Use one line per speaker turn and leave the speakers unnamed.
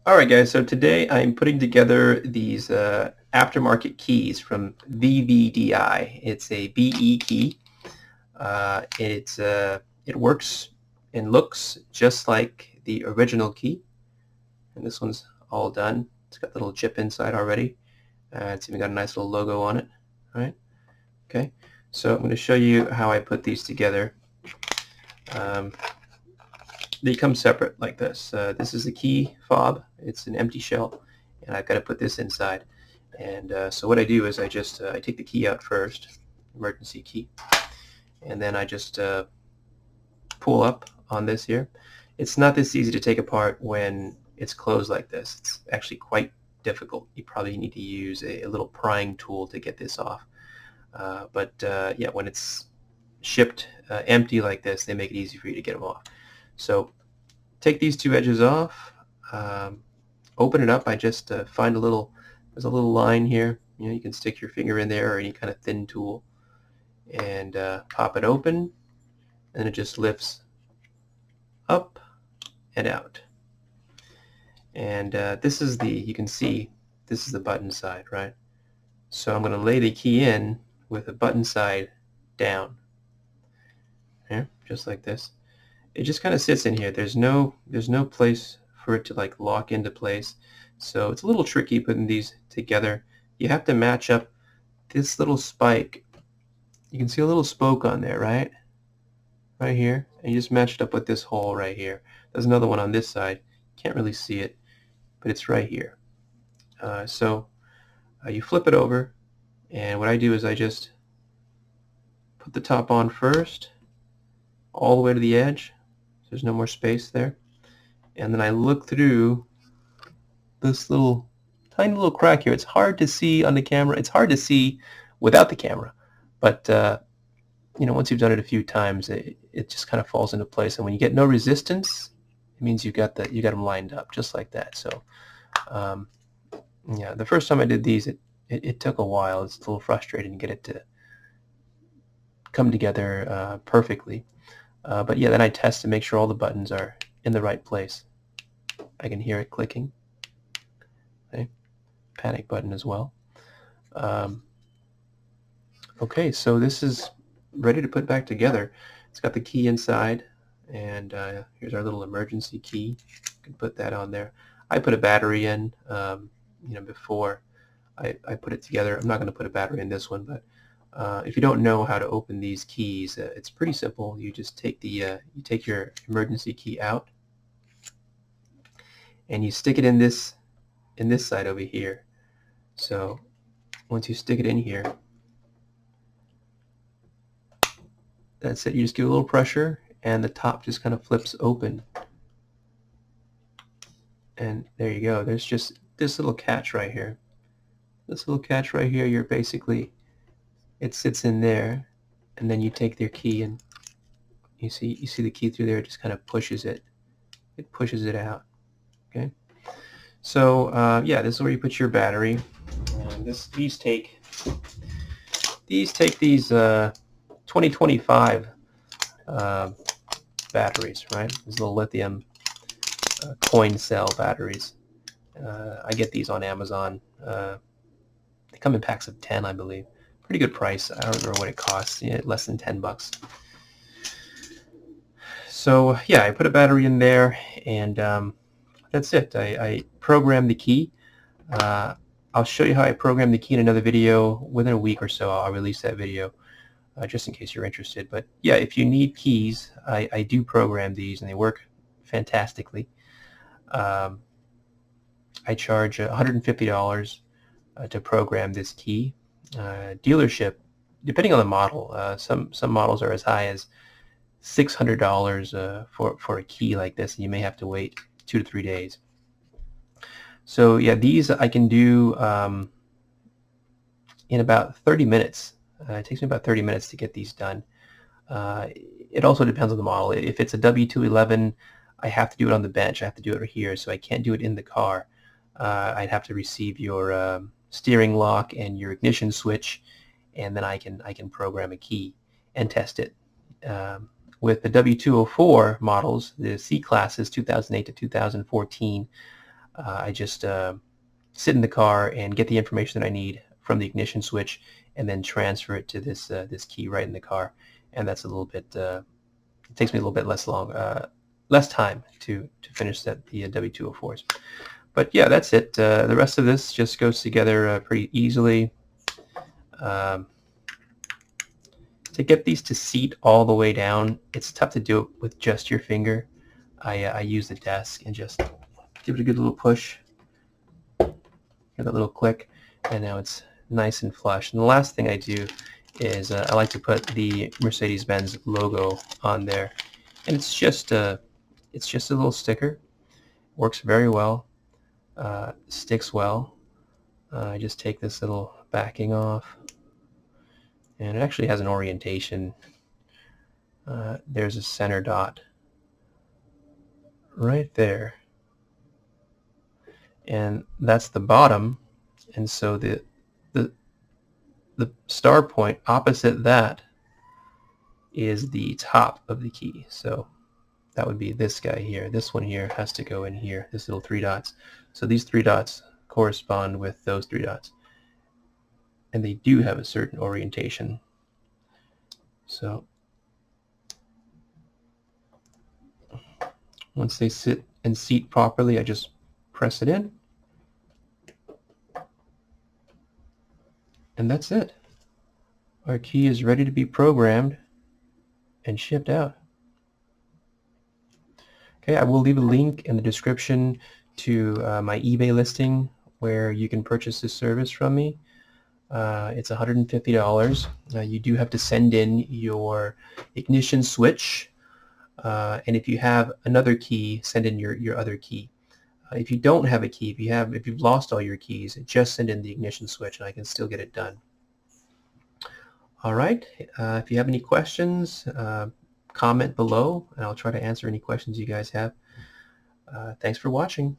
Alright guys, so today I'm putting together these aftermarket keys from VVDI. It's a BE key. It works and looks just like the original key. And this one's all done. It's got the little chip inside already. It's even got a nice little logo on it. All right. Okay. So I'm going to show you how I put these together. Um, They come separate like this. This is the key fob. It's an empty shell, and I've got to put this inside. And so what I do is I take the key out first, emergency key, and then I just pull up on this here. It's not this easy to take apart when it's closed like this. It's actually quite difficult. You probably need to use a little prying tool to get this off. Yeah, when it's shipped empty like this, they make it easy for you to get them off. So take these two edges off, open it up. I just find there's a little line here. You know, you can stick your finger in there or any kind of thin tool and pop it open, and it just lifts up and out. And you can see this is the button side, right? So I'm going to lay the key in with the button side down. Yeah, just like this. It just kind of sits in here. There's no place for it to like lock into place. So it's a little tricky putting these together. You have to match up this little spike. You can see a little spoke on there, right? Right here. And you just match it up with this hole right here. There's another one on this side. Can't really see it, but it's right here. You flip it over, and what I do is I just put the top on first, all the way to the edge. There's no more space there. And then I look through this little tiny little crack here. It's hard to see on the camera. It's hard to see without the camera. But you know, once you've done it a few times, it just kind of falls into place. And when you get no resistance, it means you got them lined up just like that. So yeah, the first time I did these, it took a while. It's a little frustrating to get it to come together perfectly. But yeah, then I test to make sure all the buttons are in the right place. I can hear it clicking. Okay. Panic button as well. Okay, so this is ready to put back together. It's got the key inside, and here's our little emergency key. You can put that on there. I put a battery in, you know, before I put it together. I'm not going to put a battery in this one, but if you don't know how to open these keys, it's pretty simple. You just take you take your emergency key out, and you stick it in this side over here. So once you stick it in here, that's it. You just give it a little pressure, and the top just kind of flips open. And there you go. There's just this little catch right here. This little catch right here, it sits in there, and then you take their key, and you see the key through there. It just kind of pushes it. It pushes it out. Okay. So yeah, this is where you put your battery. And these take these 2025 batteries, right? These little lithium coin cell batteries. I get these on Amazon. They come in packs of 10, I believe. Pretty good price. I don't remember what it costs. Yeah, less than $10. So yeah, I put a battery in there, and that's it. I programmed the key. I'll show you how I programmed the key in another video. Within a week or so, I'll release that video, just in case you're interested. But yeah, if you need keys, I do program these, and they work fantastically. I charge $150 to program this key. Dealership, depending on the model, some models are as high as $600 for a key like this, and you may have to wait 2 to 3 days. So yeah, these I can do in about 30 minutes. It takes me about 30 minutes to get these done. It also depends on the model. If it's a W211, I have to do it on the bench. I have to do it here, so I can't do it in the car. I'd have to receive your steering lock and your ignition switch, and then I can program a key and test it. With the W204 models, the C classes 2008 to 2014, I just sit in the car and get the information that I need from the ignition switch, and then transfer it to this this key right in the car. And that's a little bit. It takes me a little bit less time to finish the W204s. But yeah, that's it. The rest of this just goes together pretty easily. Um, to get these to seat all the way down, it's tough to do it with just your finger. I use the desk and just give it a good little push. Get that little click, and now it's nice and flush. And the last thing I do is I like to put the Mercedes Benz logo on there, and it's just a little sticker. Works very well, sticks well. I just take this little backing off, and it actually has an orientation. There's a center dot right there, and that's the bottom, and so the star point opposite that is the top of the key. So that would be this guy here. This one here has to go in here, this little 3 dots. So these 3 dots correspond with those 3 dots, and they do have a certain orientation. So once they sit and seat properly, I just press it in, and that's it. Our key is ready to be programmed and shipped out. Okay, I will leave a link in the description to my eBay listing where you can purchase this service from me. It's $150. You do have to send in your ignition switch, and if you have another key, send in your other key. If you don't have a key, if you've lost all your keys, just send in the ignition switch, and I can still get it done. All right. If you have any questions, comment below, and I'll try to answer any questions you guys have. Thanks for watching.